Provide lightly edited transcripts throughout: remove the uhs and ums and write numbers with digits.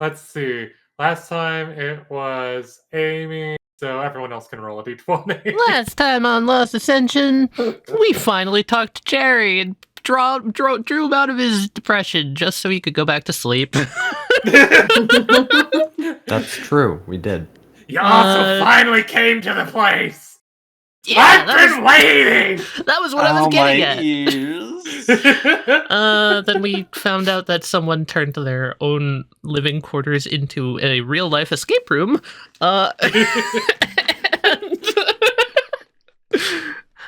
Let's see. Last time it was Amy, so everyone else can roll a d20. Last time on Lost Ascension, we finally talked to Jerry and drew him out of his depression just so he could go back to sleep. That's true. We did. You also finally came to the place. Yeah, I've been waiting. That was what I was getting at. Ears. Then we found out that someone turned their own living quarters into a real-life escape room. And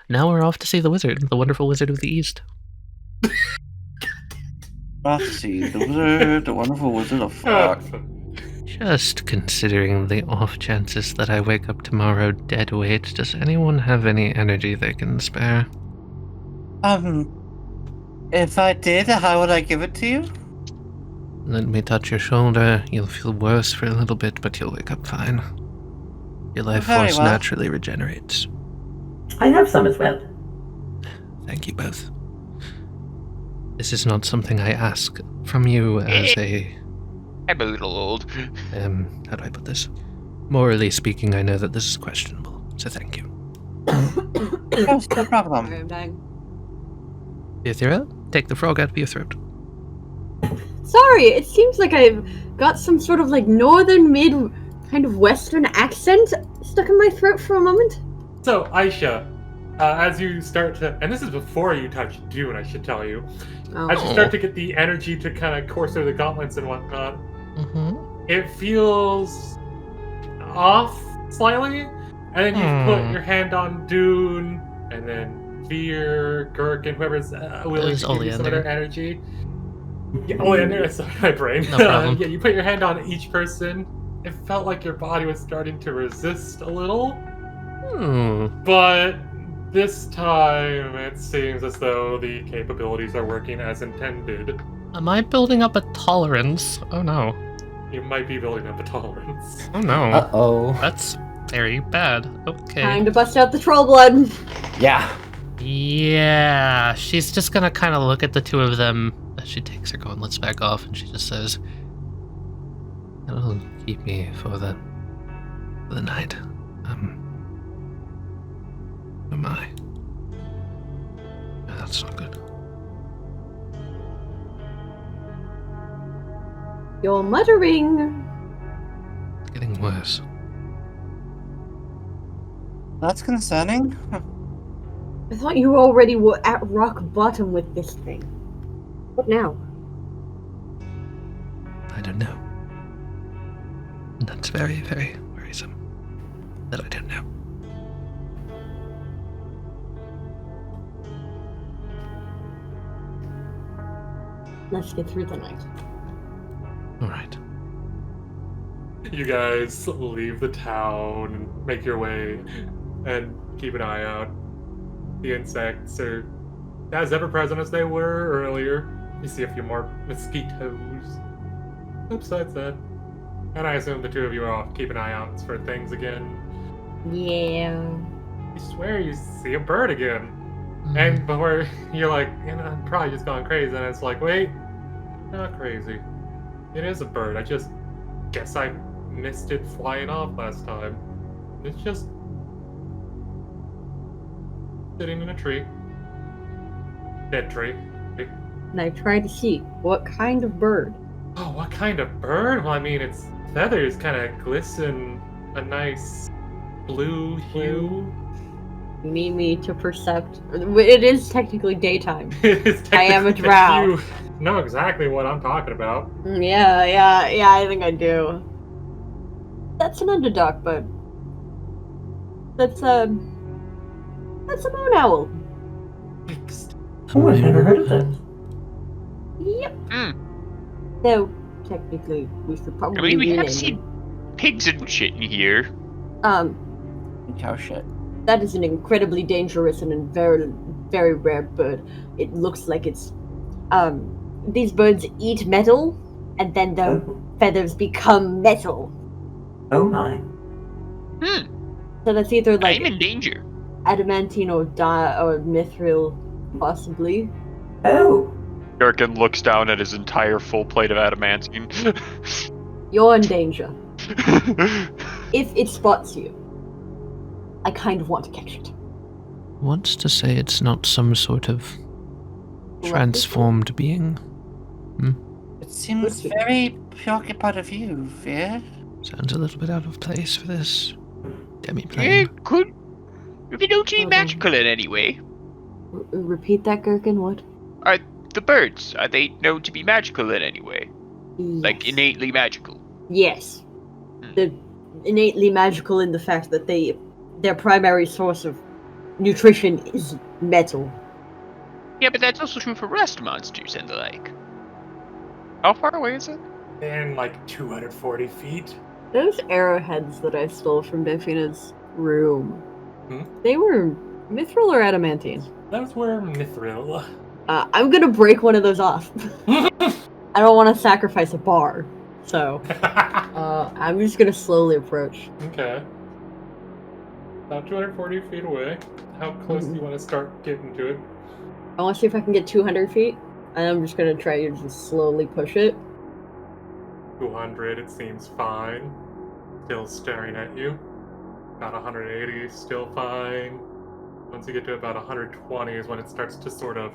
now we're off to see the wizard, the wonderful wizard of the East. Let's see, the wonderful wizard of fuck. Just considering the off chances that I wake up tomorrow dead weight, does anyone have any energy they can spare? If I did, how would I give it to you? Let me touch your shoulder. You'll feel worse for a little bit, but you'll wake up fine. Your life Very force well. naturally regenerates. I have some as well. Thank you both. This is not something I ask from you as a... I'm a little old. how do I put this? Morally speaking, I know that this is questionable, so thank you. Yes, no problem. I'm dying. Vir'Thyra, take the frog out of your throat. Sorry, it seems like I've got some sort of like northern mid kind of western accent stuck in my throat for a moment. So, Aishah, as you start to, and this is before you touch Dune, I should tell you, as you start to get the energy to kind of course through the gauntlets and whatnot, it feels off slightly, and then you put your hand on Dune, and then Gerkin, whoever's willing to give you some of their energy. Yeah, Oleander, sorry, my brain. No problem. Yeah, you put your hand on each person. It felt like your body was starting to resist a little. But this time, it seems as though the capabilities are working as intended. Am I building up a tolerance? Oh no. You might be building up a tolerance. Oh no. Uh-oh. That's very bad. Okay. Time to bust out the troll blood. Yeah. Yeah, she's just gonna kind of look at the two of them as she takes her gauntlets back off, and she just says, "That'll keep me for the night." Who am I? No, that's not good. You're muttering. It's getting worse. That's concerning. I thought you already were at rock bottom with this thing. What now? I don't know. And that's very, very worrisome. That I don't know. Let's get through the night. Alright. You guys leave the town and make your way and keep an eye out. The insects are as ever present as they were earlier. You see a few more mosquitoes. Besides that. And I assume the two of you are off keep an eye out for things again. Yeah. You swear you see a bird again. And before you're like, I'm probably just going crazy, and it's like, wait, not crazy. It is a bird. I just guess I missed it flying off last time. It's just sitting in a tree. Dead tree. And I tried to see what kind of bird. Oh, what kind of bird? Well, I mean, its feathers kind of glisten a nice blue hue. You need me to percept. It is technically daytime. It's I am a drow. You know exactly what I'm talking about. Yeah, I think I do. That's an underdog, but that's a moon owl. Fixed. Oh, I've never heard of that. Yep. So technically, we should probably. I mean, we have rename seen pigs and shit in here. it. Cow shit. That is an incredibly dangerous and very, very rare bird. It looks like it's, these birds eat metal, and then their feathers become metal. Oh my. So that's either like I'm in danger. adamantine or mithril, possibly. Oh. Gerkin looks down at his entire full plate of adamantine. You're in danger. If it spots you, I kind of want to catch it. What's to say it's not some sort of transformed being? It seems very preoccupied of you, Fear. Sounds a little bit out of place for this demi-plane. Yeah, could. If you don't seem magical in any way. Repeat that, Gerkin, what? Are the birds, are they known to be magical in any way? Yes. Like innately magical? Yes. They're innately magical in the fact that their primary source of nutrition is metal. Yeah, but that's also true for rust monsters and the like. How far away is it? In like 240 feet. Those arrowheads that I stole from Delphina's room, Hmm? they were mithril or adamantine? Those were mithril. I'm gonna break one of those off. I don't want to sacrifice a bar, so I'm just gonna slowly approach. Okay. About 240 feet away. How close do you want to start getting to it? I want to see if I can get 200 feet, and I'm just gonna try to just slowly push it. 200, it seems fine. Still staring at you. About 180, still fine. Once you get to about 120 is when it starts to sort of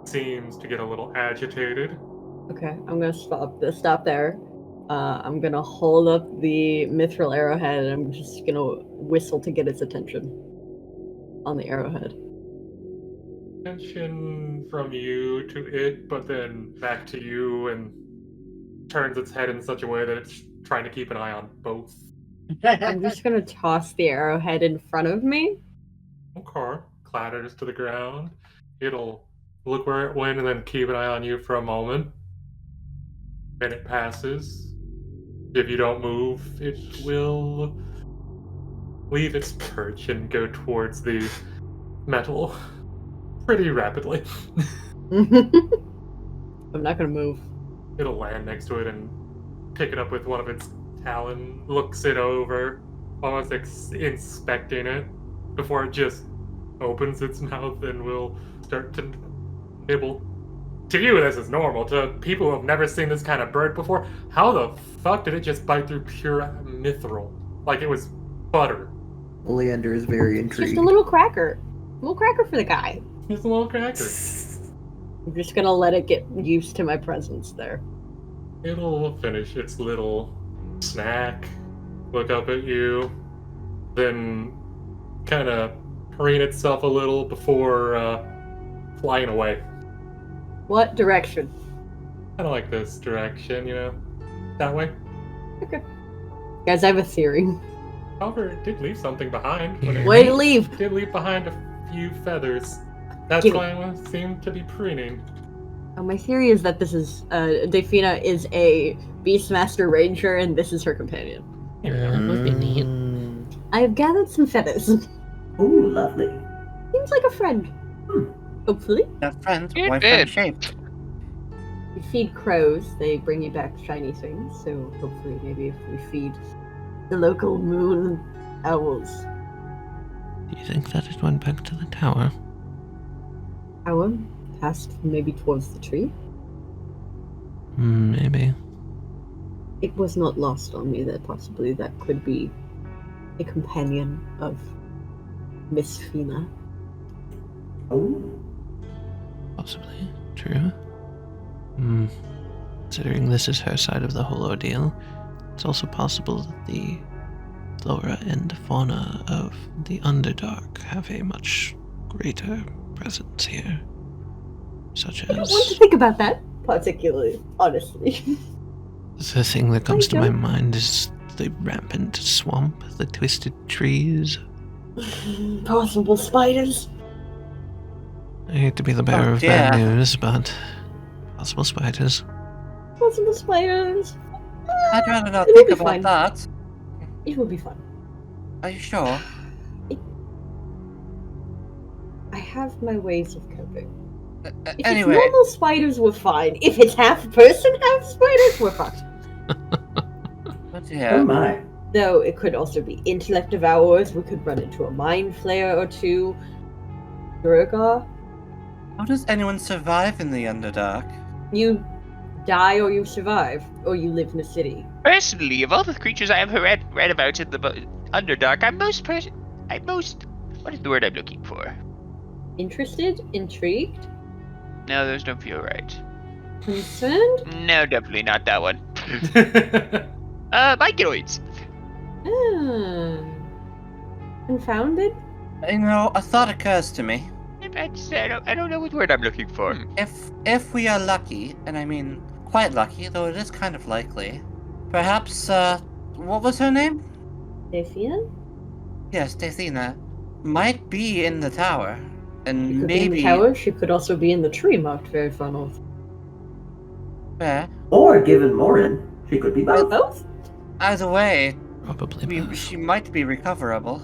seems to get a little agitated. Okay, I'm gonna stop there. I'm gonna hold up the mithril arrowhead, and I'm just gonna whistle to get its attention on the arrowhead. Attention from you to it, but then back to you, and turns its head in such a way that it's trying to keep an eye on both. I'm just gonna toss the arrowhead in front of me. Okay. Clatters to the ground. It'll look where it went and then keep an eye on you for a moment. Minute passes. If you don't move, it will leave its perch and go towards the metal pretty rapidly. I'm not gonna move. It'll land next to it and pick it up with one of its talon, looks it over, almost inspecting it before it just opens its mouth and will start to nibble. To you, this is normal. To people who have never seen this kind of bird before, how the fuck did it just bite through pure mithril? Like it was butter. Oleander is very It's intrigued. just a little cracker. A little cracker for the guy. Just a little cracker. I'm just gonna let it get used to my presence there. It'll finish its little snack, look up at you, then kind of preen itself a little before flying away. What direction? Kind of like this direction, you know? That way. Okay. Guys, I have a theory. However, it did leave something behind. When it Way to leave! did leave behind a few feathers. That's Give why it seemed to be preening. My theory is that this is, Delphina is a Beastmaster Ranger, and this is her companion. That would be neat. I have gathered some feathers. Ooh, lovely. Seems like a friend. Hopefully. Not friends, It boyfriend did. shaped. You feed crows, they bring you back shiny things, so hopefully maybe if we feed the local moon owls. Do you think that it went back to the tower? Owl? Past maybe towards the tree? Maybe. It was not lost on me that possibly that could be a companion of Miss Fina. Oh, Possibly. True. Considering this is her side of the whole ordeal, it's also possible that the flora and fauna of the Underdark have a much greater presence here. Such I don't want to as... think about that particularly, honestly. The thing that comes to my don't. mind is the rampant swamp, the twisted trees. Possible spiders. I hate to be the bearer Oh, of bad dear. news, but possible spiders. Possible spiders. I'd rather not It'll think be about fine. that. It will be fun. Are you sure? I have my ways of coping. If Anyway, it's normal spiders, we're fine. If it's half person, half spiders, we're fucked. but oh yeah. my. Though it could also be intellect devourers. We could run into a mind flayer or two. Fyraga, How does anyone survive in the Underdark? you die or you survive, or you live in a city. Personally, of all the creatures I have read about in the Underdark, I'm most. What is the word I'm looking for? Interested? Intrigued? No, those don't feel right. Concerned? No, definitely not that one. Mycoids. Confounded? You know, a thought occurs to me. I don't know what word I'm looking for. If we are lucky, and I mean quite lucky, though it is kind of likely, perhaps, what was her name? Daphia? Yes, Dathina. Might be in the tower. And She could maybe... be in the tower, she could also be in the tree marked very far north. Fair. Or, given Morin, she could be both. Both? Either way, Probably both. she might be recoverable.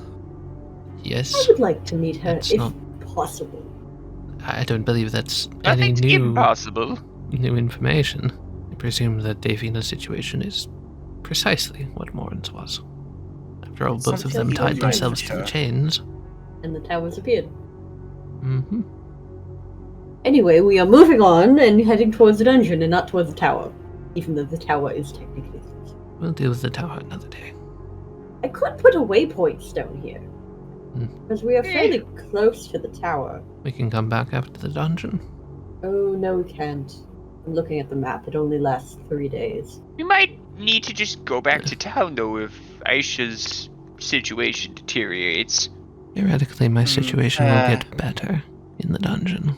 Yes. I would like to meet her, That's if not- possible. I don't believe that's any Nothing's impossible. new information. I presume that Davina's situation is precisely what Morin's was. After all, both of them Something tied you're right, themselves for to the sure. chains. And the towers appeared. Mm-hmm. Anyway, we are moving on and heading towards the dungeon and not towards the tower. Even though the tower is technically close. We'll deal with the tower another day. I could put a waypoint stone here. Hmm. Because we are fairly close to the tower. We can come back after the dungeon. Oh, no, we can't. I'm looking at the map. It only lasts 3 days. We might need to just go back to town, though, if Aishah's situation deteriorates. Theoretically, my situation will uh. get better in the dungeon.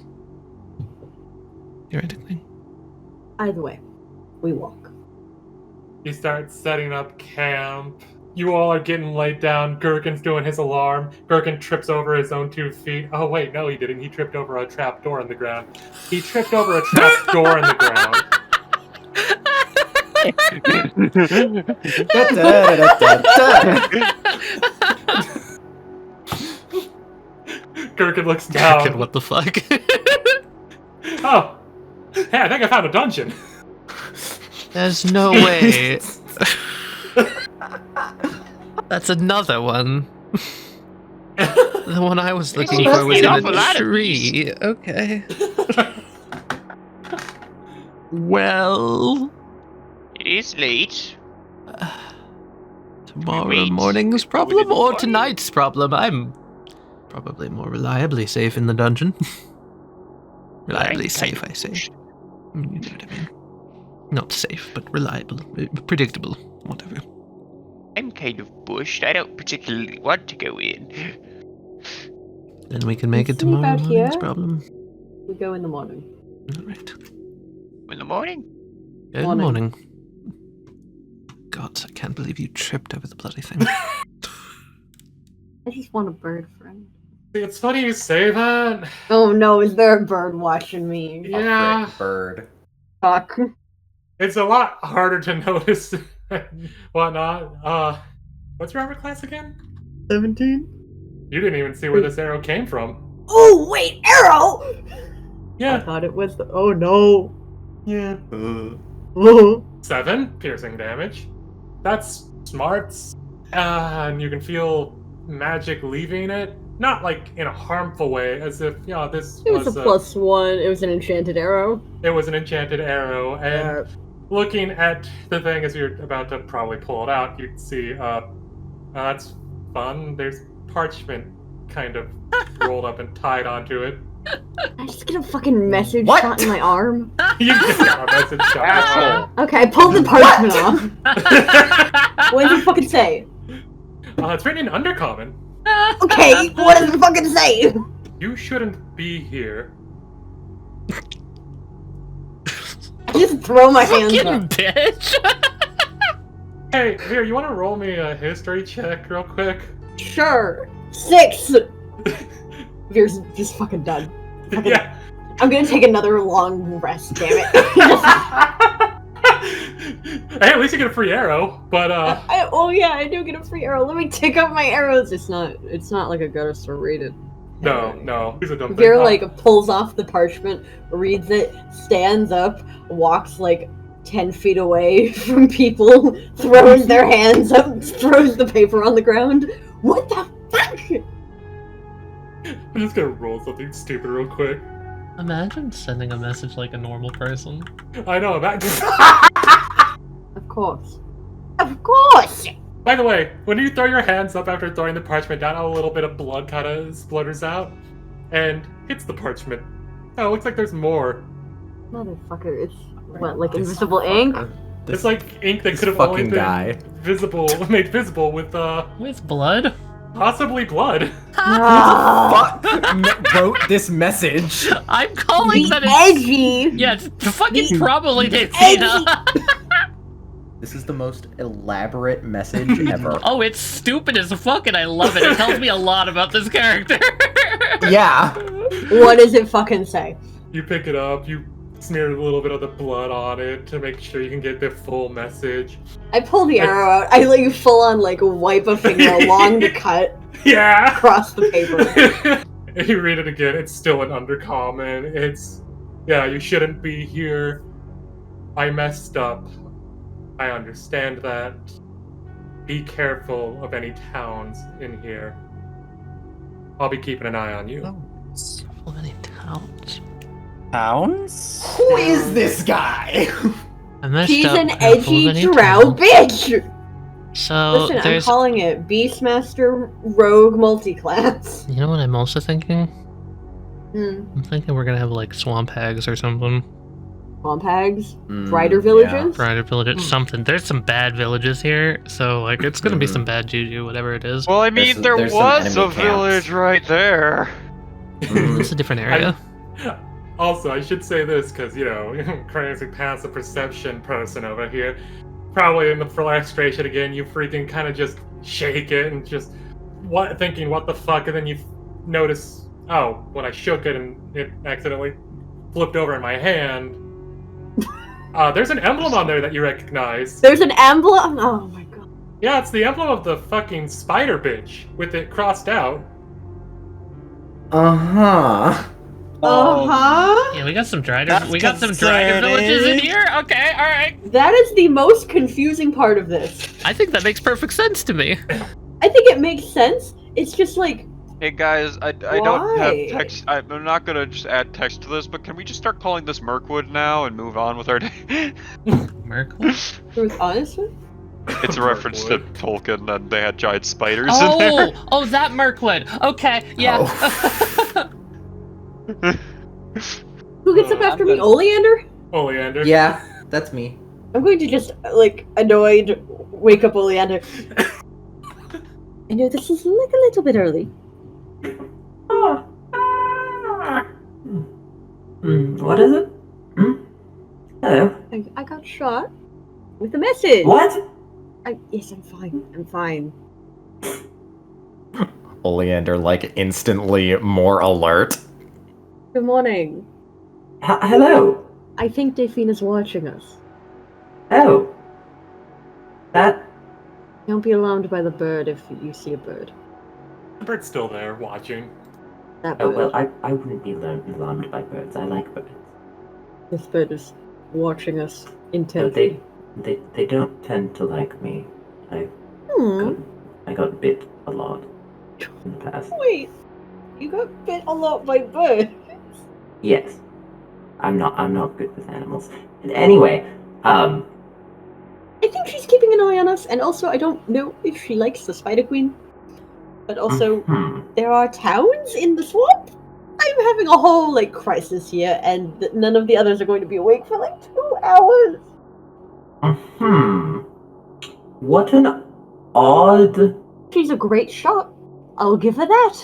Theoretically. Either way, we walk. You start setting up camp. You all are getting laid down. Gerkin's doing his alarm. Gerkin trips over his own 2 feet. Oh, wait, no, he didn't. He tripped over a trap door in the ground. He tripped over a trap door in the ground. Gerkin looks down. Gerkin, what the fuck? Oh, hey, I think I found a dungeon. There's no way. That's another one. The one I was looking for was in a tree. Okay. Well, It is late. tomorrow Wait. morning's Within problem the or morning? tonight's problem. I'm probably more reliably safe in the dungeon. Reliably safe, I say. You know what I mean. Not safe, but reliable, predictable, whatever. I'm kind of bushed. I don't particularly want to go in. Then we can make it Sleep tomorrow out morning's here? problem. We go in the morning. All right. In the morning? Good Morning. morning. God, I can't believe you tripped over the bloody thing. I just want a bird friend. It's funny you say that. Oh no, is there a bird watching me? Yeah, Bird. Fuck. it's a lot harder to notice and whatnot. What's your armor class again? 17? You didn't even see where this arrow came from. Oh, wait, arrow! I Yeah, thought it was the. Oh no. yeah. Oh. 7 piercing damage. That's smarts. And you can feel magic leaving it. Not like in a harmful way, as if, you know, this It was a +1. It was an enchanted arrow. It was an enchanted arrow. And looking at the thing as you're about to probably pull it out, you'd see, that's fun. There's parchment kind of rolled up and tied onto it. I just get a fucking message What? shot in my arm. You just got a message shot. Asshole. Okay, I pulled the parchment off. What does it fucking say? It's written in Undercommon. Okay, what does it fucking say? You shouldn't be here. I just throw my hands Fucking up. bitch! Hey, here, you want to roll me a history check real quick? Sure. 6! Veer's just fucking done. Yeah. I'm gonna take another long rest, damn it. Hey, at least you get a free arrow, but Oh yeah, I do get a free arrow. Let me take out my arrows. It's not like a gutter store rated. no, he's a dumb Veer thing. like pulls off the parchment, reads it, stands up, walks like 10 feet away from people, throws their hands up, throws the paper on the ground. What the fuck? I'm just gonna roll something stupid real quick. Imagine sending a message like a normal person. I know that. Of course. Of course! By the way, when you throw your hands up after throwing the parchment down, a little bit of blood kind of splutters out and hits the parchment. Oh, it looks like there's more. Motherfucker, it's what, like invisible ink? It's like ink that could have only been guy. made visible with blood? possibly blood. Ah, Wrote this message. I'm calling that edgy! Yeah, it's fucking probably edgy. Dana. This is the most elaborate message ever. Oh, it's stupid as fuck and I love it. It tells me a lot about this character. Yeah. What does it fucking say? You pick it up, you smear a little bit of the blood on it to make sure you can get the full message. I pull the arrow out. I let you full on like wipe a finger along the cut Yeah! across the paper. And you read it again, it's still an undercommon. It's, yeah, you shouldn't be here. I messed up. I understand that. Be careful of any towns in here. I'll be keeping an eye on you. How many towns? Towns? Who is this guy? I messed She's up. an Careful of edgy any drow towns. bitch! So Listen, I'm there's. calling it Beastmaster Rogue Multiclass. You know what I'm also thinking? Hmm. I'm thinking we're gonna have like swamp hags or something. Swamp hags? Mm, Rider villages? Rider village, something. There's some bad villages here, so like it's gonna be some bad juju, whatever it is. Well, I mean, there there's some was a enemy camps. village right there. It's a different area. Also, I should say this because, you know, crazy passive perception person over here. Probably in the frustration again, you freaking kind of just shake it and just thinking, what the fuck? And then you notice, oh, when I shook it and it accidentally flipped over in my hand. There's an emblem on there that you recognize. There's an emblem? Oh my god. Yeah, it's the emblem of the fucking spider bitch with it crossed out. Uh-huh. Uh-huh. Yeah, we got some dragon. That's We got some dragon concerning. villages in here. Okay, all right. That is the most confusing part of this. I think that makes perfect sense to me. I think it makes sense. It's just like, Hey guys, I don't have Why? text. I'm not gonna just add text to this, but can we just start calling this Mirkwood now and move on with our day? Merkle? truth, honestly? It's a reference to Tolkien, and they had giant spiders in there. Oh, that Mirkwood. Okay, yeah. Who gets up after me? Oleander? Oleander. Yeah, that's me. I'm going to just, like, annoyed, wake up Oleander. I know this is like a little bit early. What is it? Hello. I got shot with a message. What? Yes, I'm fine. I'm fine. Oleander, like, instantly more alert. Good morning. Hello. I think Delphina's watching us. Oh. That. Don't be alarmed by the bird if you see a bird. The bird's still there, watching. That Oh, bird. well, I wouldn't be alarmed by birds. I like birds. This bird is watching us But intently. they don't tend to like me. I got bit a lot in the past. Wait, you got bit a lot by birds. Yes. I'm not good with animals. And anyway, I think she's keeping an eye on us, and also I don't know if she likes the Spider Queen. But also, there are towns in the swamp. I'm having a whole, like, crisis here, and none of the others are going to be awake for, like, 2 hours. What an odd... She's a great shot. I'll give her that.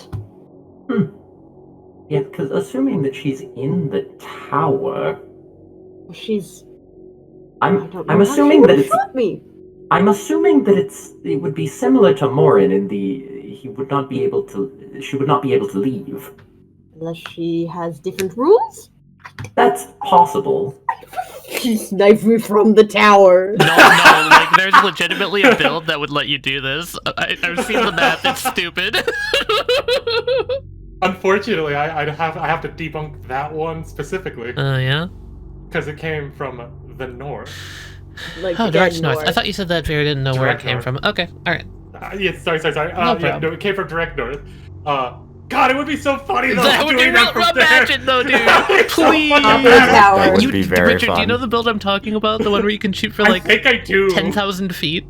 Yeah, because assuming that she's in the tower... She's... I'm how assuming she that would've it's... shot me. I'm assuming that it would be similar to Morin in she would not be able to leave. Unless she has different rules? That's possible. She sniped me from the tower. No, like there's legitimately a build that would let you do this. I've seen the math, it's stupid. Unfortunately, I have to debunk that one specifically. Yeah? Because it came from the north. Like, Oh, the direct dead north. I thought you said that Vera didn't know where it Direct came north. from. Okay, alright. Yes, sorry. No Yeah, problem. no, it came from direct north. God, it would be so funny though. That would be doing that from there. imagine though, dude. So Please. funny. That would be very Richard, fun. do you know the build I'm talking about? The one where you can shoot for I like think I do. 10,000 feet,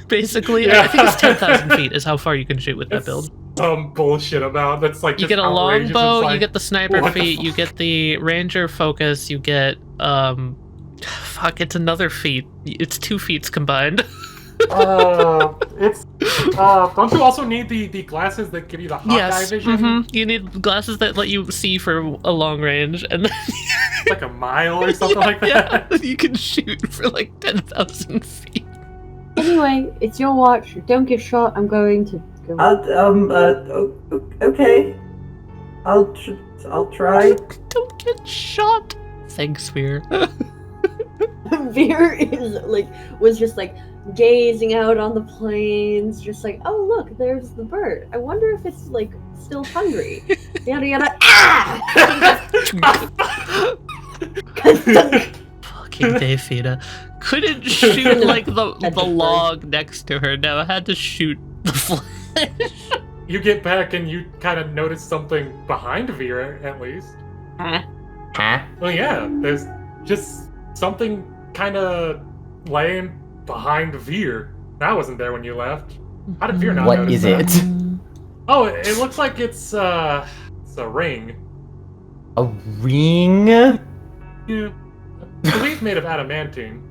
basically. Yeah. I think it's 10,000 feet is how far you can shoot with that It's build. some bullshit about that's like You just get a outrageous. longbow, It's like, you get the sniper what the feat, you fuck? get the ranger focus, you get fuck, it's another feat. It's 2 feats combined. It's don't you also need the glasses that give you the Hawkeye Yes. vision? Mhm. You need glasses that let you see for a long range, and then Like a mile or something like yeah, that. you can shoot for like 10,000 feet. Anyway, it's your watch. Don't get shot. I'm going to go. Okay. I'll try. Don't get shot. Thanks, Fear. Veer was just like gazing out on the plains, just like, oh look, there's the bird. I wonder if it's like still hungry. Yada yada. Ah! Fucking Dayfida. Couldn't shoot like the log next to her. No, I had to shoot the flesh. You get back and you kind of notice something behind Vera, at least. Huh? Well, yeah, there's just something kind of laying behind Veer. That wasn't there when you left. How did Veer not What notice is that? it? Oh, it looks like it's a ring. A ring? Yeah. I believe made of adamantine.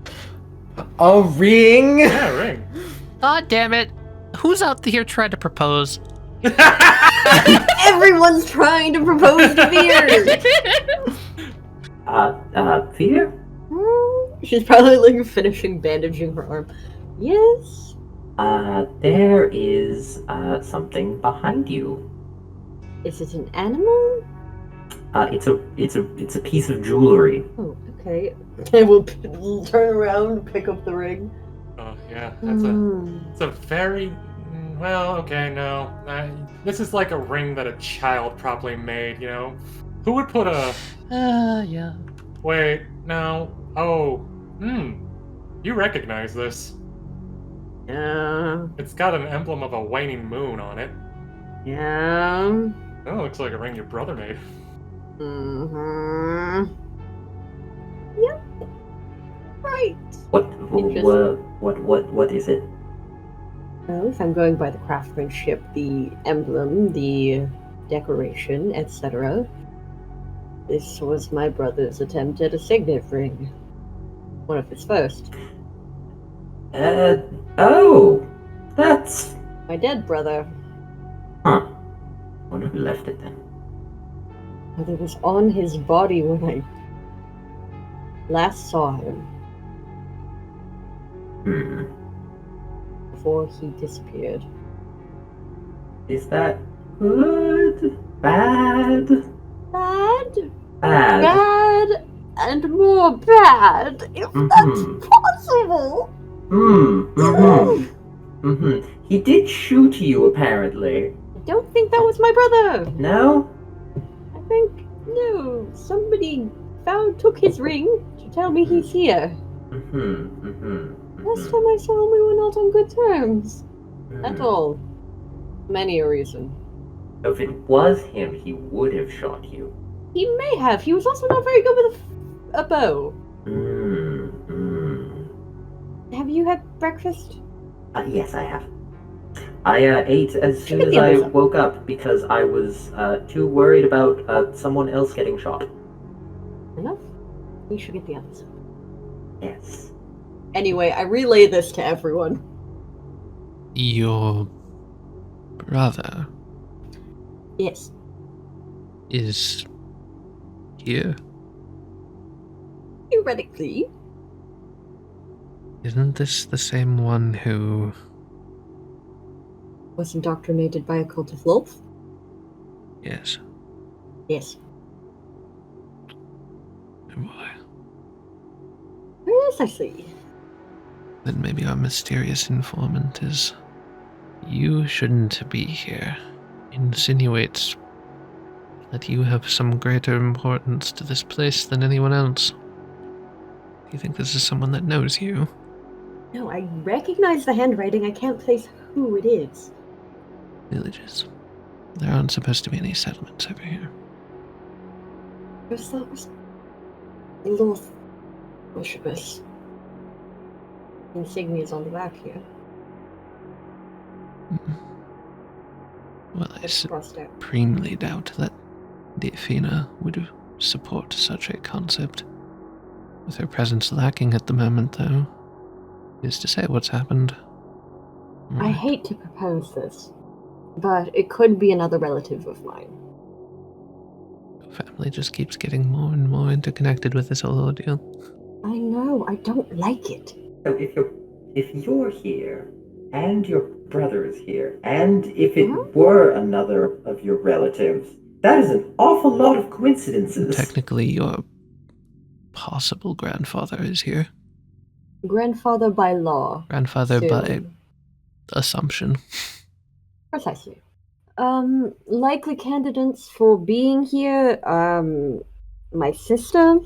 A ring? Yeah, a ring. God damn it. Who's out here trying to propose? Everyone's trying to propose to Veer. Fear? She's probably like finishing bandaging her arm. Yes. There is, something behind you. Is it an animal? It's a piece of jewelry. Oh, okay. I will turn around, pick up the ring. Oh, yeah, it's a very... Well, okay, no. This is like a ring that a child probably made, you know? Who would put a... Yeah. Wait, no. Oh, you recognize this. Yeah. It's got an emblem of a waning moon on it. Yeah. Oh, looks like a ring your brother made. Mm-hmm. Yep. Right. What is it? Well, if I'm going by the craftsmanship, the emblem, the decoration, etc., this was my brother's attempt at a signet ring. One of his first. Oh, that's... My dead brother. Huh. Wonder who left it then. Well, it was on his body when I last saw him. Before he disappeared. Is that good? Bad? Bad? Bad. Bad and more bad, if that's possible. He did shoot you, apparently. I don't think that was my brother. No? I think, no, somebody took his ring to tell me he's here. Last time I saw him, we were not on good terms. At all. Many a reason. If it was him, he would have shot you. He may have. He was also not very good with a bow. Have you had breakfast? Yes, I have. I ate as soon as I woke up because I was too worried about someone else getting shot. Enough? You should get the others. Yes. Anyway, I relay this to everyone. Your brother Yes. is here? Theoretically. Isn't this the same one who... Was indoctrinated by a cult of Lolth? Yes. Yes. Why? Precisely. Then maybe our mysterious informant is... You shouldn't be here. Insinuates that you have some greater importance to this place than anyone else. Do you think this is someone that knows you? No, I recognize the handwriting. I can't place who it is. Villages. There aren't supposed to be any settlements over here. There's those little worshippers. Insignias on the back here. Well, I That's crossed out. supremely doubt that Vir'Thyra would support such a concept. With her presence lacking at the moment, though, is to say what's happened. I hate to propose this, but it could be another relative of mine. Family just keeps getting more and more interconnected with this whole ordeal. I know, I don't like it. So if you're here, and your brother is here, and if it were another of your relatives, that is an awful lot of coincidences. Technically, your possible grandfather is here. Grandfather by law. Grandfather by soon. assumption. Precisely. Likely candidates for being here, my sister,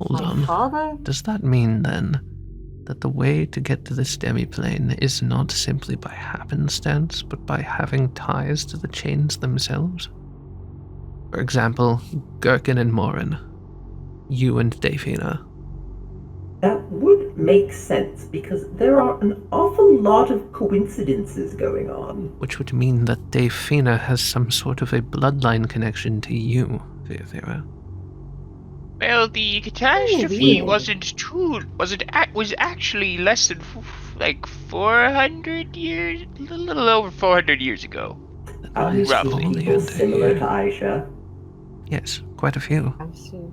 Hold my on. father. Does that mean, then, that the way to get to this demiplane is not simply by happenstance, but by having ties to the chains themselves? For example, Gerkin and Morin. You and Vir'Thyra. That would make sense, because there are an awful lot of coincidences going on. Which would mean that Vir'Thyra has some sort of a bloodline connection to you, Vir'Thyra. Well, the catastrophe weird. was actually less than 400 years, a little over 400 years ago. Are you Roughly. seeing people similar to Aishah? Yes, quite a few. I've seen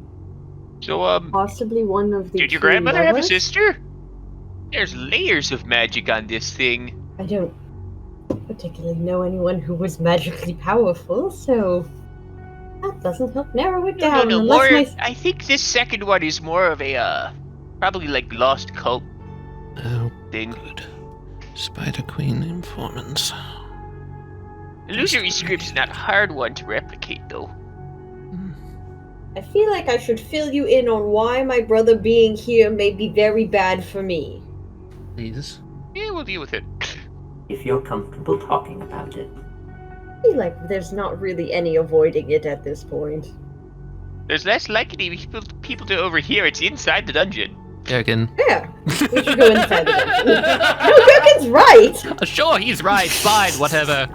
So, possibly one of the did your two grandmother have a lovers? sister? There's layers of magic on this thing. I don't particularly know anyone who was magically powerful, so that doesn't help narrow it down. No, unless I think this second one is more of a, probably like lost cult Oh, thing. good. Spider Queen informants. Illusory script's not a hard one to replicate, though. I feel like I should fill you in on why my brother being here may be very bad for me. Please. Yeah, we'll deal with it. If you're comfortable talking about it. I feel like there's not really any avoiding it at this point. There's less likely people to overhear. It's inside the dungeon. Gerkin. Yeah, we should go inside the dungeon. No, Gerkin's right! Sure, he's right. Fine, whatever.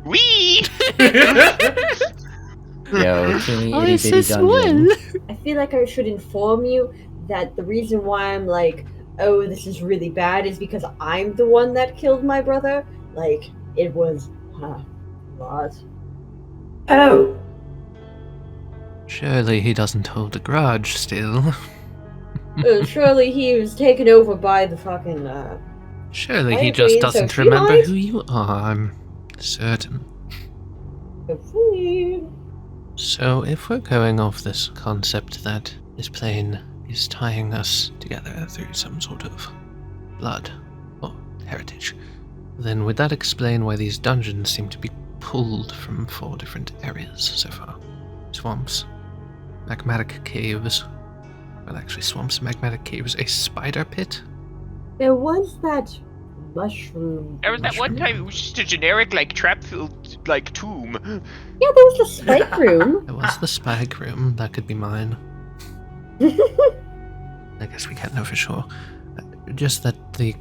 Wee! Yo, teeny itty bitty dungeon. I feel like I should inform you that the reason why I'm like, oh, this is really bad is because I'm the one that killed my brother. Like, it was, a lot. Oh, Surely he doesn't hold a grudge still. Surely he was taken over by the fucking, Surely I he agree, just so doesn't if you remember like- who you are, I'm certain. So if we're going off this concept that this plane is tying us together through some sort of blood or heritage, then would that explain why these dungeons seem to be pulled from 4 different areas so far? Swamps, magmatic caves. Well, actually, swamps, magmatic caves, a spider pit. There was that mushroom. There was that one time it was just a generic, trap-filled, tomb. Yeah, there was the spike room. There was the spag room. That could be mine. I guess we can't know for sure. Just that the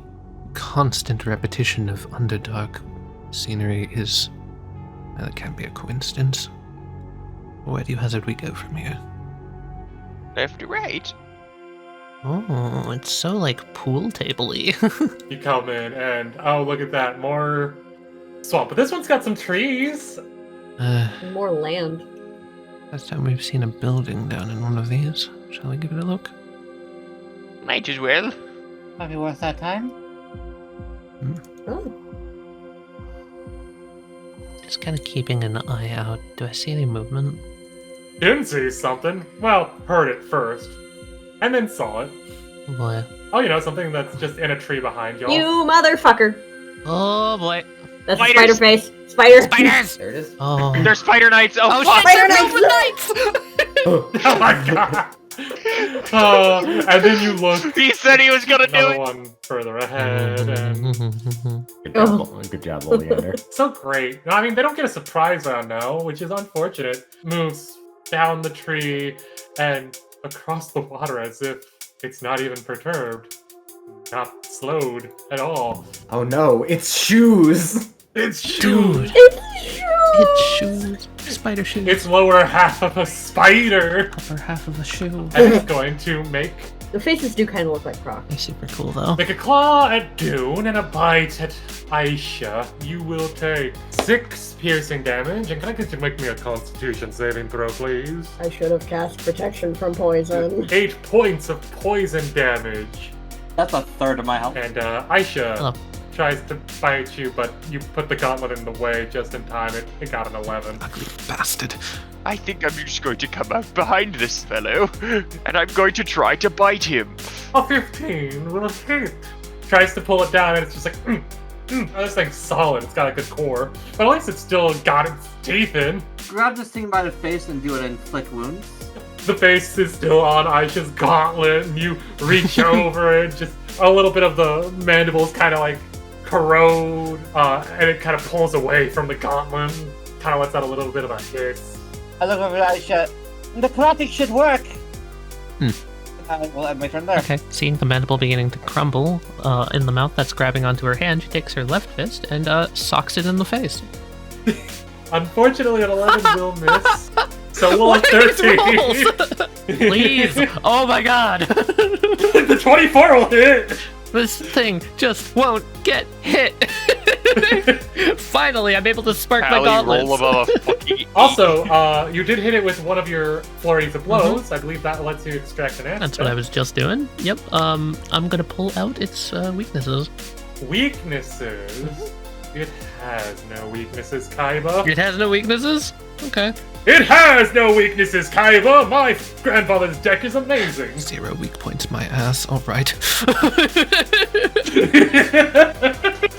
constant repetition of Underdark scenery is... Well, it can't be a coincidence. Where do you hazard we go from here? Left to right. Oh, it's so pool table-y. You come in and, oh, look at that, more swamp. But this one's got some trees. More land. Last time we've seen a building down in one of these. Shall we give it a look? Might as well. Might be worth that time. Oh. Just kind of keeping an eye out. Do I see any movement? Didn't see something. Well, heard it first. And then saw it. Oh boy. Oh, something that's just in a tree behind y'all. You motherfucker. Oh boy. That's a Spiders. spider face. Spider. Spiders! There it is. Oh. They're spider knights! Oh, fuck! Spider knights! Oh my god! And then you look. He said he was gonna do Another it. one further ahead, and Good job, Oleander. so great. No, I mean, they don't get a surprise round now, which is unfortunate. Moves down the tree and across the water as if it's not even perturbed. Not slowed at all. Oh no, it's shoes! It's Dude, It's true. it's shoes. Spider shoes. Its lower half of a spider. upper half of a shoe. And it's going to make The faces do kind of look like Croc. They're super cool though. a claw at Dune and a bite at Aishah. You will take 6 piercing damage. And can I get you to make me a Constitution saving throw, please? I should have cast protection from poison. 8 points of poison damage. That's a third of my health. And Aishah Hello. tries to bite you, but you put the gauntlet in the way just in time. It got an 11. Ugly bastard. I think I'm just going to come out behind this fellow, and I'm going to try to bite him. A 15 will hit. Tries to pull it down, and it's just like, Oh, this thing's solid. It's got a good core. But at least it's still got its teeth in. Grab this thing by the face and do it inflict wounds. The face is still on Aisha's gauntlet, and you reach over it. Just a little bit of the mandibles kind of like corrode, and it kind of pulls away from the gauntlet. Kind of lets out a little bit of a hiss. I look over at Aishah. The karate should work. Hmm. We'll end my turn there. Okay, seeing the mandible beginning to crumble in the mouth that's grabbing onto her hand, she takes her left fist and socks it in the face. Unfortunately, an 11 will miss. So we'll have 13. Please! Oh my god! The 24 will hit. This thing just won't get hit. Finally, I'm able to spark my Tali, gauntlets. roll above a fucking 8. Also, you did hit it with one of your flurries of blows. I believe that lets you extract an That's what I was just doing. Yep. I'm gonna pull out its weaknesses. Weaknesses? It has no weaknesses, Kaiba. It has no weaknesses? Okay. It has no weaknesses, Kaiba! My grandfather's deck is amazing! 0 weak points, my ass. Alright.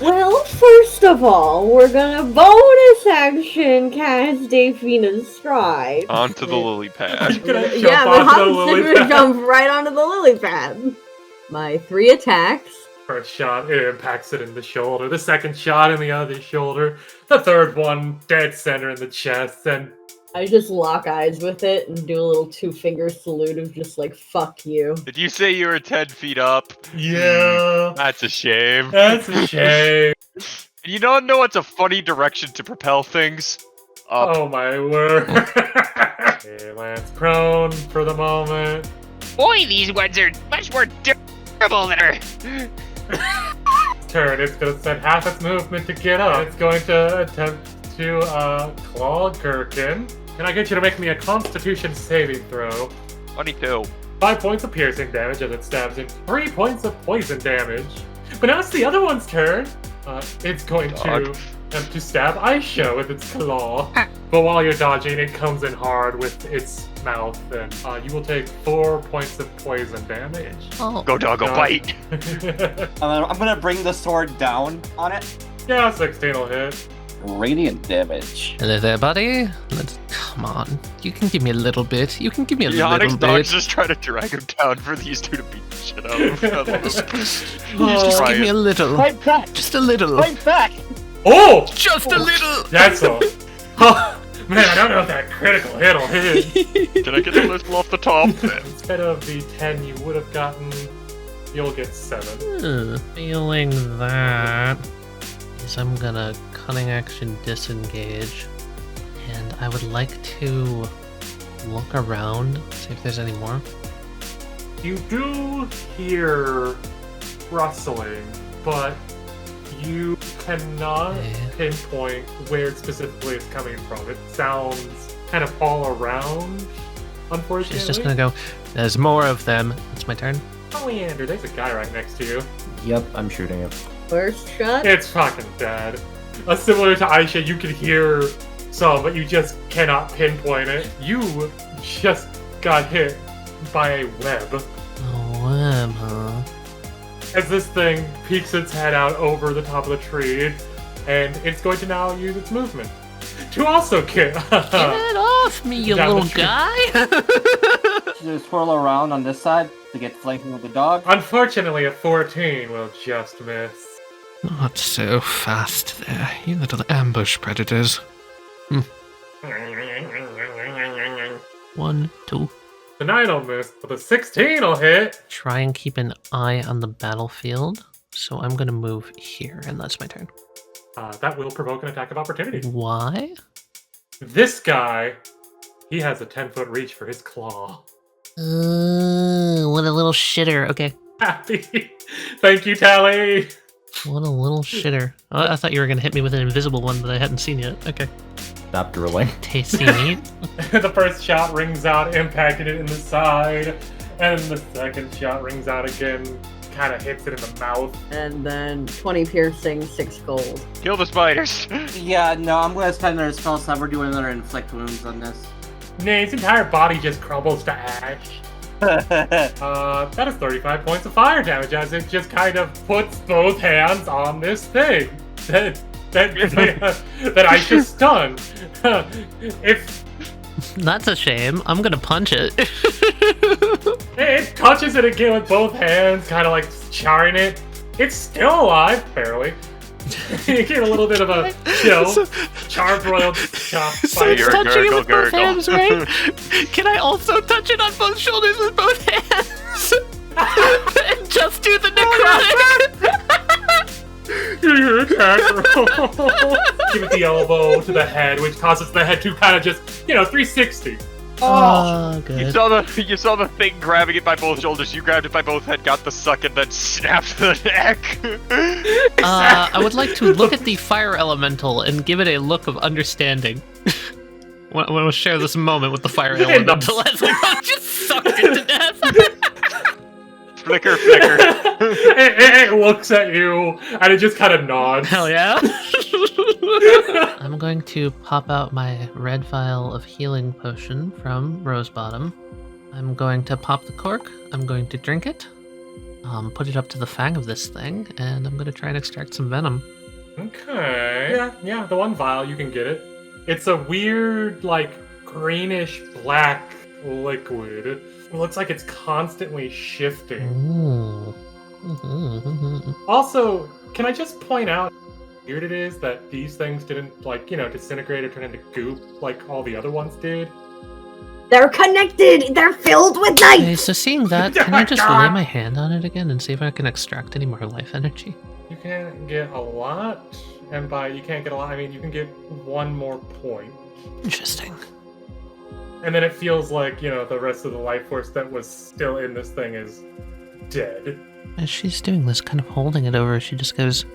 Well, first of all, we're gonna bonus action cast Delphina's Stride. Onto the lily pad. Gonna jump Yeah, onto the I'm lily gonna pad. jump right onto the lily pad. My 3 attacks. First shot, it impacts it in the shoulder. The second shot in the other shoulder. The third one, dead center in the chest. And I just lock eyes with it and do a little 2-finger salute of just like, fuck you. Did you say you were 10 feet up? yeah, That's a shame. that's a shame. You don't know what's a funny direction to propel things? Up. Oh my word. It lands prone for the moment. Boy, these ones are much more durable than her. Turn, it's gonna spend half its movement to get up. It's going to attempt to claw Gerkin. Can I get you to make me a Constitution saving throw? 22. 5 points of piercing damage as it stabs in. 3 points of poison damage. But now it's the other one's turn. It's going to attempt to stab Aishah with its claw. But while you're dodging, it comes in hard with its mouth, and you will take 4 points of poison damage. Oh. Go doggo bite. I'm gonna bring the sword down on it. Yeah, 16 will hit. Radiant damage. Hello there, buddy. Come on. You can give me a little bit. You can give me a The little Onyx bit. dog's just trying to drag him down for these two to beat the shit out of him. Just give me a little. Fight back! Just a little. Fight back! Oh! Just a little. That's all. Oh, man, I don't know if that critical hit will hit. Can I get a little off the top then? Instead of the 10 you would have gotten, you'll get 7. Feeling that is I'm gonna cunning action disengage, and I would like to look around, see if there's any more. You do hear rustling, but you cannot pinpoint where specifically it's coming from. It sounds kind of all around, unfortunately. She's just gonna go, there's more of them. It's my turn. Oleander, there's a guy right next to you. Yep, I'm shooting it. First shot. It's fucking dead. Similar to Aishah, you can hear some, but you just cannot pinpoint it. You just got hit by a web. Oh, huh? As this thing peeks its head out over the top of the tree, and it's going to now use its movement to also get Get it off me, you Down the little tree. guy! To swirl around on this side to get flanking with the dog. Unfortunately, a 14 will just miss. Not so fast there, you little ambush predators. 1, 2. The 9 will miss, but the 16 will hit. Try and keep an eye on the battlefield. So I'm gonna move here, and that's my turn. That will provoke an attack of opportunity. Why? This guy, he has a 10-foot reach for his claw. What a little shitter. Okay. Happy. Thank you, Tali. What a little shitter. Oh, I thought you were gonna hit me with an invisible one that I hadn't seen yet. Okay. Stop drooling. Tasty meat. The first shot rings out, impacting it in the side, and the second shot rings out again, kind of hits it in the mouth. And then 20 piercing, 6 gold. Kill the spiders. Yeah, no, I'm gonna spend another spell slot. We're doing another inflict wounds on this. Nah, his entire body just crumbles to ash. That is 35 points of fire damage as it just kind of puts both hands on this thing that Aishah stunned. If That's a shame. I'm gonna punch it. it touches it again with both hands, kind of like charring it, it's still alive, barely. You get a little bit of a, charbroiled chop. So it's You're a touching it gurgle, with both gurgle. hands, right? Can I also touch it on both shoulders with both hands? And just do the necrotic? Your attack roll. Give it the elbow to the head, which causes the head to kind of just, 360. Oh, good. You saw the thing grabbing it by both shoulders. You grabbed it by both head, got the suck, and then snapped the neck. I would like to look at the fire elemental and give it a look of understanding. I want to share this moment with the fire elemental as I just sucked it to death. Flicker, flicker. It looks at you, and it just kind of nods. Hell yeah. I'm going to pop out my red vial of healing potion from Rosebottom. I'm going to pop the cork. I'm going to drink it. Put it up to the fang of this thing, and I'm going to try and extract some venom. Okay. Yeah, the one vial, you can get it. It's a weird, greenish black liquid. It looks like it's constantly shifting. Ooh. Also, can I just point out how weird it is that these things didn't, disintegrate or turn into goop like all the other ones did? They're connected! They're filled with light! Okay, so seeing that, can I just lay my hand on it again and see if I can extract any more life energy? You can't get a lot, and by you can't get a lot, I mean you can get one more point. Interesting. And then it feels like, the rest of the life force that was still in this thing is dead. As she's doing this, kind of holding it over, she just goes,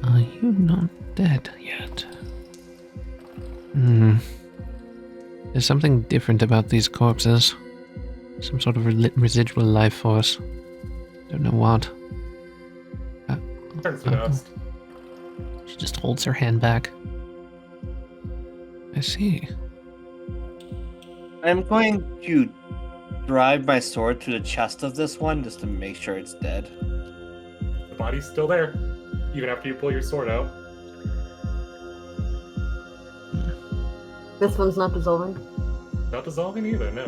"Are you not dead yet?" There's something different about these corpses. Some sort of residual life force. Don't know what. Turns to dust. She just holds her hand back. I see. I'm going to drive my sword to the chest of this one just to make sure it's dead. The body's still there, even after you pull your sword out. This one's not dissolving. Not dissolving either, no.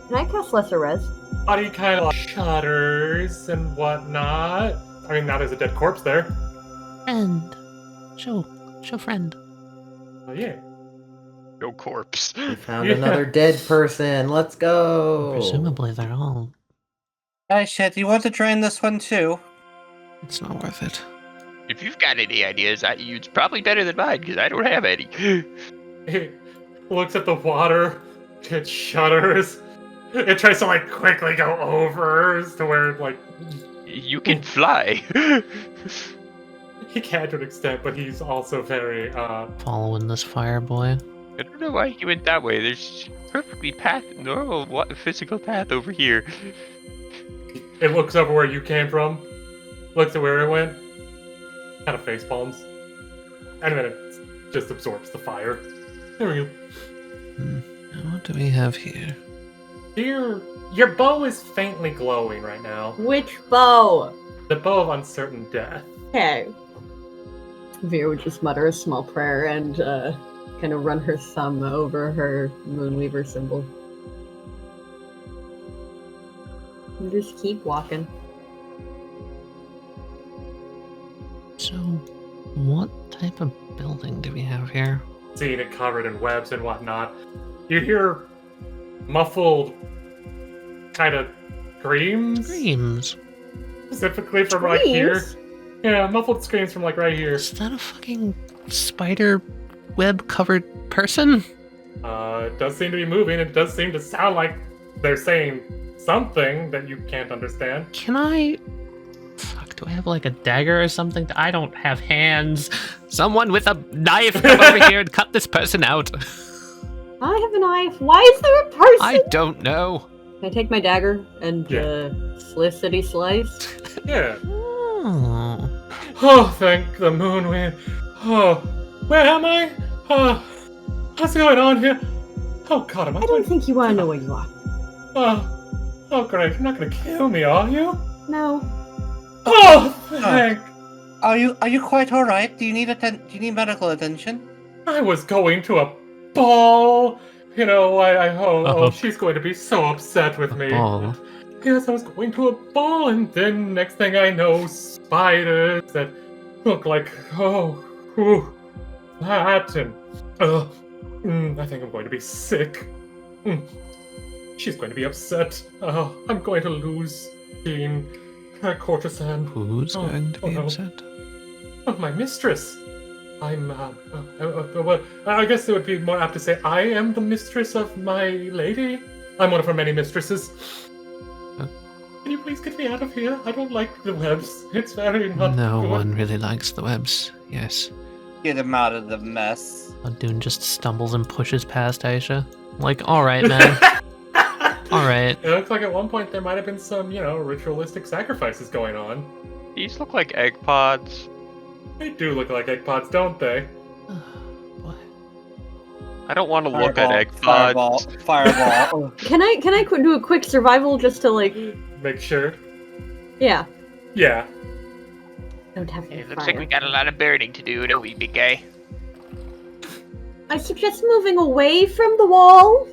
Can I cast Lesser Res? Body kind of shudders and whatnot. I mean, now there's a dead corpse there. Friend. Show friend. Oh, yeah. No corpse. We found another dead person. Let's go. Presumably they're all... Aishah, do you want to train this one too? It's not worth it. If you've got any ideas, it's probably better than mine, because I don't have any. It looks at the water. It shudders. It tries to, quickly go over to where, You can fly. He can to an extent, but he's also very, Following this fire boy. I don't know why you went that way. There's perfectly normal physical path over here. It looks over where you came from, looks at where it went, kind of face palms, and then it just absorbs the fire. There we go. Now what do we have here? Your bow is faintly glowing right now. Which bow? The bow of uncertain death. Okay. Vir would just mutter a small prayer and kind of run her thumb over her Moonweaver symbol. You just keep walking. So, what type of building do we have here? Seeing it covered in webs and whatnot, you hear muffled kind of screams. Screams. Specifically from right here. Screams? Yeah, muffled screams from like right here. Is that a fucking spider web covered person? It does seem to be moving. It does seem to sound like they're saying something that you can't understand. Can I... Fuck, do I have like a dagger or something? I don't have hands. Someone with a knife come over here and cut this person out. I have a knife. Why is there a person? I don't know. Can I take my dagger and slicity slice? Yeah. Oh. Oh, thank the moon wind. Oh, where am I? Oh, what's going on here? Oh God, am I? I don't think you want to know where you are. Oh, great! You're not gonna kill me, are you? No. Oh, thank. Are you quite all right? Do you need medical attention? I was going to a ball. You know, she's going to be so upset with me. Ball. Yes, I was going to a ball, and then next thing I know, spiders that look like that, and I think I'm going to be sick. She's going to be upset. I'm going to lose being a courtesan. Who's going to be upset? Oh, my mistress. I'm, well, I guess it would be more apt to say I am the mistress of my lady. I'm one of her many mistresses. Can you please get me out of here? I don't like the webs. It's very not No good. one really likes the webs. Yes. Get him out of the mess. Dune just stumbles and pushes past Aishah. Like, alright, man. Alright. It looks like at one point there might have been some, ritualistic sacrifices going on. These look like egg pods. They do look like egg pods, don't they? I don't want to look at egg pods. Fireball. Can I do a quick survival just to like? Make sure. Yeah. Yeah. Don't have It any looks fire. like we got a lot of burning to do, don't we, big guy? I suggest moving away from the wall.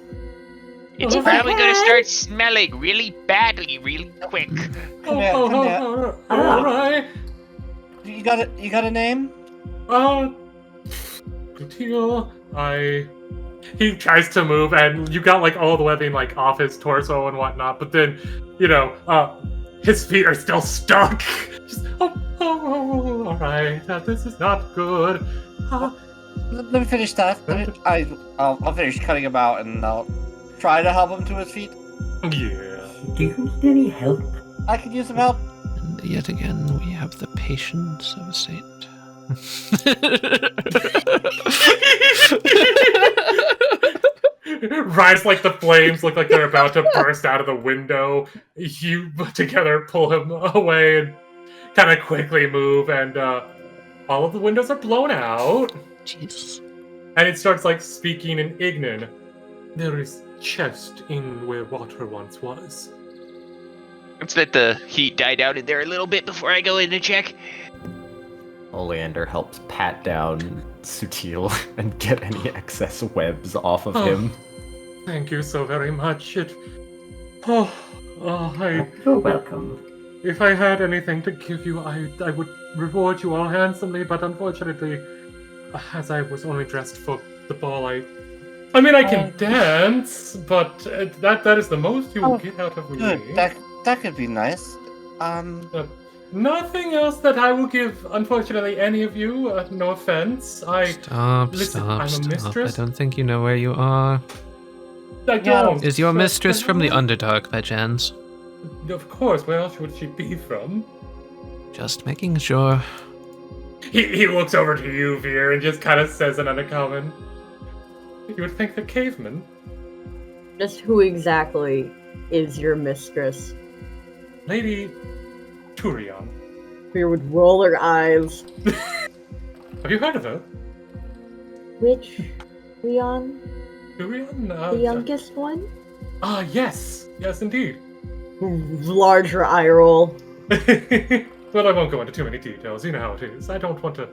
It's If probably I gonna can. start smelling really badly, really quick. Come here. All right. You got a name? He tries to move, and you got like all the webbing like off his torso and whatnot, but then, his feet are still stuck. Just, all right, this is not good. Let me finish that. I'll finish cutting him out, and I'll try to help him to his feet. Yeah. Do you need any help? I could use some help. And yet again, we have the patience of a saint. Rise like the flames look like they're about to burst out of the window. You together pull him away and kind of quickly move, and all of the windows are blown out. Jesus. And it starts like speaking in Ignan. There is chest in where water once was. Let's let the heat die down in there a little bit before I go in and check. Oleander helps pat down Sutil and get any excess webs off of him. Thank you so very much. You're welcome. If I had anything to give you, I would reward you all handsomely, but unfortunately, as I was only dressed for the ball, I can dance, but that is the most you will get out of me. Good. That could be nice. Nothing else that I will give, unfortunately, any of you. No offense. Stop. I'm a mistress. I don't think you know where you are. I don't. Is your but- mistress from the Underdark by chance? Of course. Where else would she be from? Just making sure. He looks over to you, Vir, and just kind of says in undercommon. You would think the caveman. Just who exactly is your mistress? Lady Turion. We would roll her eyes. Have you heard of her? Which Leon? Turion? The youngest one? Yes. Yes, indeed. Larger eye roll. Well, I won't go into too many details. You know how it is. I don't want to...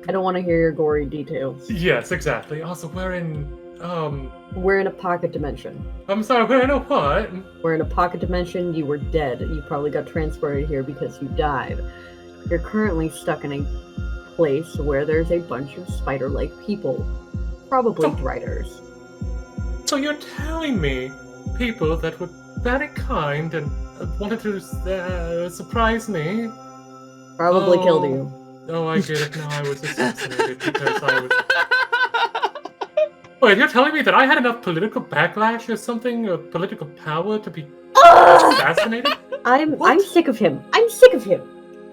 I don't want to hear your gory details. Yes, exactly. Also, we're in We're in a pocket dimension. I'm sorry, we're in a what? We're in a pocket dimension. You were dead. You probably got transported here because you died. You're currently stuck in a place where there's a bunch of spider-like people. Probably writers. So you're telling me people that were very kind and wanted to surprise me? Probably killed you. Oh, I get it. No, I was assassinated because I was... Wait, you're telling me that I had enough political backlash or something, or political power to be assassinated? I'm sick of him. I'm sick of him.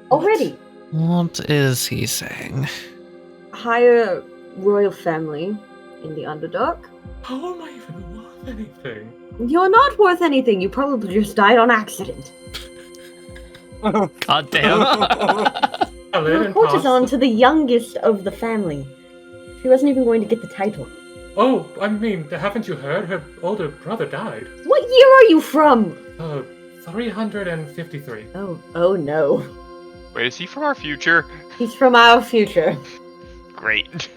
Already. What is he saying? Higher royal family in the Underdark. How am I even worth anything? You're not worth anything. You probably just died on accident. God damn. You're a courtesan to the youngest of the family. She wasn't even going to get the title. Oh, I mean, haven't you heard? Her older brother died. What year are you from? 353. Oh no. Wait, is he from our future? He's from our future. Great.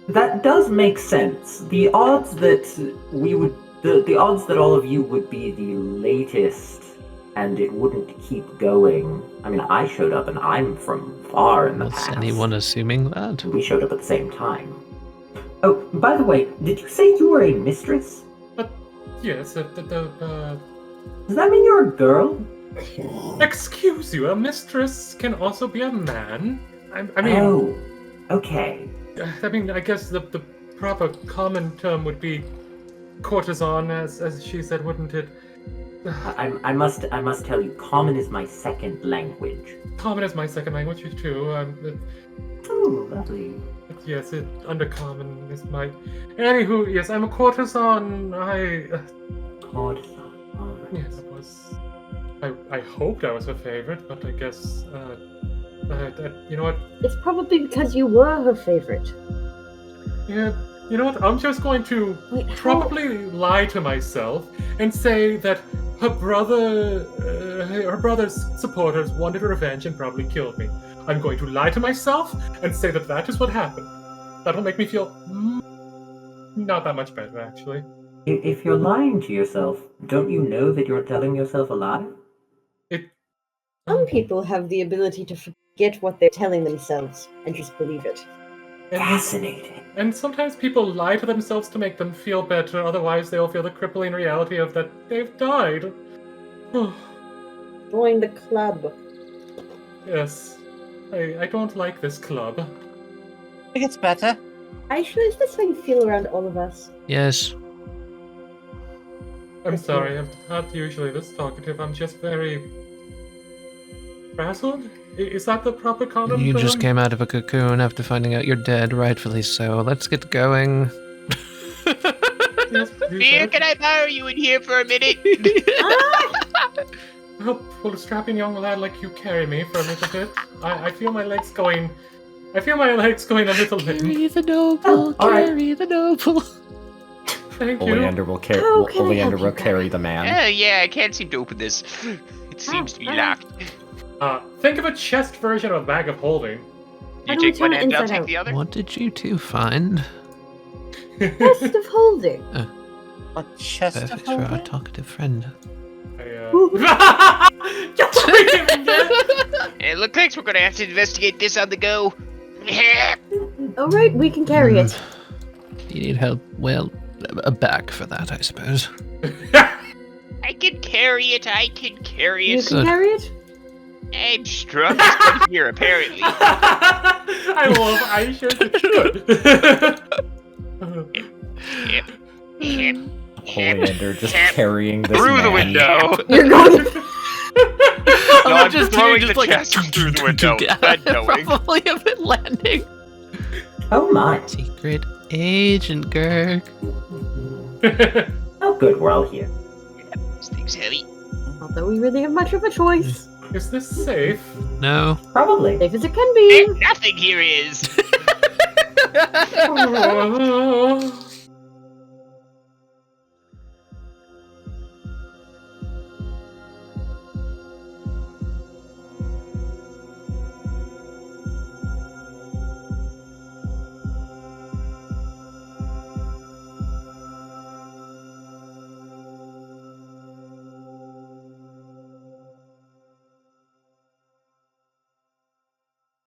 That does make sense. The odds that the odds that all of you would be the latest and it wouldn't keep going. I mean, I showed up and I'm from far in the Was past. anyone assuming that? We showed up at the same time. Oh, by the way, did you say you were a mistress? Yes, Does that mean you're a girl? Excuse you, a mistress can also be a man. I mean... Oh, okay. I mean, I guess the proper common term would be courtesan, as she said, wouldn't it? I must tell you, common is my second language. Common is my second language too. Oh, lovely. Yes, undercommon is my. Anywho, yes, I'm a courtesan. Courtesan. All right. Yes, it was. I hoped I was her favorite, but I guess. You know what? It's probably because you were her favorite. Yeah. You know what? I'm just going to probably lie to myself and say that her brother's supporters wanted revenge and probably killed me. I'm going to lie to myself and say that is what happened. That'll make me feel not that much better, actually. If you're lying to yourself, don't you know that you're telling yourself a lie? Some people have the ability to forget what they're telling themselves and just believe it. Fascinating. And sometimes people lie to themselves to make them feel better, otherwise they'll feel the crippling reality of that they've died. Join the club. Yes. I don't like this club. I think it's better. Aishah, is this how you feel around all of us? Yes. I'm sorry, I'm not usually this talkative, I'm just very... frazzled? Is that the proper common You term? just came out of a cocoon after finding out you're dead, rightfully so. Let's get going. Yes, Beer, can I borrow you in here for a minute? Will a strapping young lad like you carry me for a little bit? I feel my legs going... I feel my legs going a little bit. Carry the noble, carry the noble. Thank you. Oleander will carry the man. Yeah, I can't seem to open this. It seems to be locked. Think of a chest version of a bag of holding. You take one end, I'll take the other. What did you two find? Chest of holding. A chest of Perfect for our holding? talkative friend. It looks like we're gonna have to investigate this on the go. Alright, we can carry it. You need help? Well, a bag for that, I suppose. I can carry it, You can carry it? I'm strong as one here, apparently. I love Aishah. Yep. Oleander just carrying this Through man. the window. You're going No, I'm just throwing the chest through the window. Unknowing. Probably a bit landing. Oh my. Secret agent Gerk. Oh good, we're all here. This thing's heavy. Not that we really have much of a choice. Is this safe? No. Probably. Safe as it can be. Nothing here is.